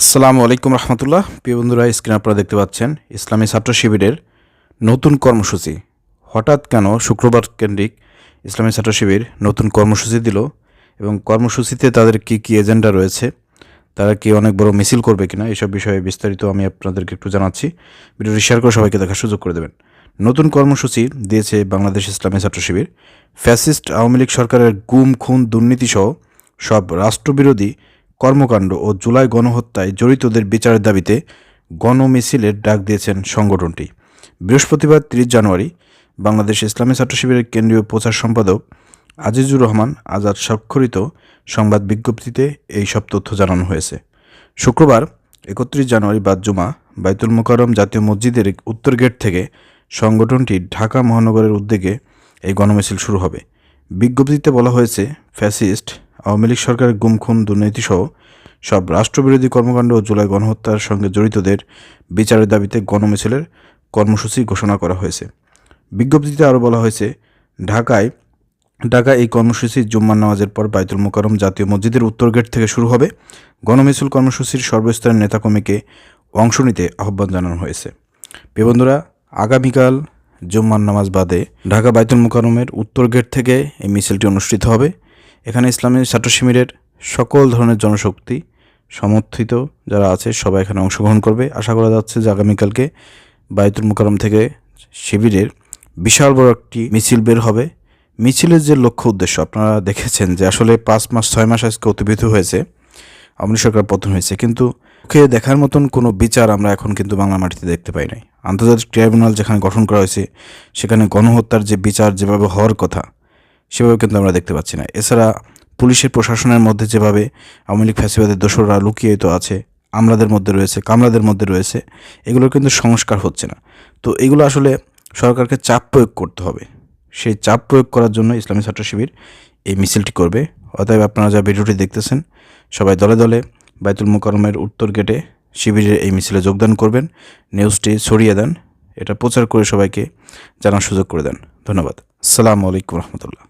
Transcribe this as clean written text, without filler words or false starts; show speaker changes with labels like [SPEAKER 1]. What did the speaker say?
[SPEAKER 1] আসসালামু আলাইকুম রহমতুল্লাহ। প্রিয় বন্ধুরা, স্ক্রিনে আপনারা দেখতে পাচ্ছেন ইসলামী ছাত্র শিবিরের নতুন কর্মসূচি। হঠাৎ কেন শুক্রবার কেন্দ্রিক ইসলামী ছাত্র শিবির নতুন কর্মসূচি দিল এবং কর্মসূচিতে তাদের কি কি এজেন্ডা রয়েছে, তারা কি অনেক বড় মিছিল করবে কিনা, এসব বিষয়ে বিস্তারিত আমি আপনাদেরকে একটু জানাচ্ছি। ভিডিওটি শেয়ার করে সবাইকে দেখার সুযোগ করে দেবেন। নতুন কর্মসূচি দিয়েছে বাংলাদেশ ইসলামী ছাত্র শিবির। ফ্যাসিস্ট আওয়ামী লীগ সরকারের গুম, খুন, দুর্নীতিসহ সব রাষ্ট্রবিরোধী কর্মকাণ্ড ও জুলাই গণহত্যায় জড়িতদের বিচারের দাবিতে গণমিছিলের ডাক দিয়েছেন সংগঠনটি। বৃহস্পতিবার 30 জানুয়ারি বাংলাদেশ ইসলামী ছাত্র শিবিরের কেন্দ্রীয় প্রচার সম্পাদক আজিজুর রহমান আজাদ স্বাক্ষরিত সংবাদ বিজ্ঞপ্তিতে এই সব তথ্য জানানো হয়েছে। শুক্রবার 31 জানুয়ারি বাদ জুমা বাইতুল মোকাররম জাতীয় মসজিদের উত্তর গেট থেকে সংগঠনটি ঢাকা মহানগরের উদ্যোগে এই গণমিছিল শুরু হবে। বিজ্ঞপ্তিতে বলা হয়েছে, ফ্যাসিস্ট আওয়ামী লীগ সরকারের গুম, খুন, দুর্নীতিসহ সব রাষ্ট্রবিরোধী কর্মকাণ্ড ও জুলাই গণহত্যার সঙ্গে জড়িতদের বিচারের দাবিতে গণমিছিলের কর্মসূচি ঘোষণা করা হয়েছে। বিজ্ঞপ্তিতে আরও বলা হয়েছে, ঢাকায় এই কর্মসূচি জুম্মার নামাজের পর বাইতুল মোকাররম জাতীয় মসজিদের উত্তর গেট থেকে শুরু হবে। গণমিছিল কর্মসূচির সর্বস্তরের নেতাকর্মীকে অংশ নিতে আহ্বান জানানো হয়েছে। প্রিয় বন্ধুরা, আগামীকাল জুম্মার নামাজ বাদে ঢাকা বাইতুল মোকাররমের উত্তর গেট থেকে এই মিছিলটি অনুষ্ঠিত হবে। এখানে ইসলামী ছাত্র শিবিরের সকল ধরনের জনশক্তি সমর্থিত যারা আছে সবাই এখানে অংশগ্রহণ করবে। আশা করা যাচ্ছে যে আগামীকালকে বাইতুল মোকাররম থেকে শিবিরের বিশাল বড় একটি মিছিল বের হবে। মিছিলের যে লক্ষ্য উদ্দেশ্য আপনারা দেখেছেন যে আসলে 5 মাস 6 মাস আজকে অতিবাহিত হয়েছে, আওয়ামী সরকার পতন হয়েছে, কিন্তু দেখার মতন কোনো বিচার আমরা এখন কিন্তু বাংলা মাটিতে দেখতে পাই নাই। আন্তর্জাতিক ট্রাইব্যুনাল যেখানে গঠন করা হয়েছে সেখানে গণহত্যার যে বিচার যেভাবে হওয়ার কথা সেভাবে কিন্তু আমরা দেখতে পাচ্ছি না। এছাড়া পুলিশের প্রশাসনের মধ্যে যেভাবে আওয়ামী লীগ ফ্যাসিবাদের দোসররা লুকিয়ে তো আছে, আমলাদের মধ্যে রয়েছে, কামলাদের মধ্যে রয়েছে, এগুলোর কিন্তু সংস্কার হচ্ছে না। তো এগুলো আসলে সরকারকে চাপ প্রয়োগ করতে হবে। সেই চাপ প্রয়োগ করার জন্য ইসলামী ছাত্র শিবির এই মিছিলটি করবে। অতএব আপনারা যা ভিডিওটি দেখতেছেন সবাই দলে দলে বাইতুল মোকাররমের উত্তর গেটে শিবিরের এই মিছিলে যোগদান করবেন। নিউজটি ছড়িয়ে দেন, এটা প্রচার করে সবাইকে জানার সুযোগ করে দেন। ধন্যবাদ। আসসালামু আলাইকুম রহমতুল্লাহ।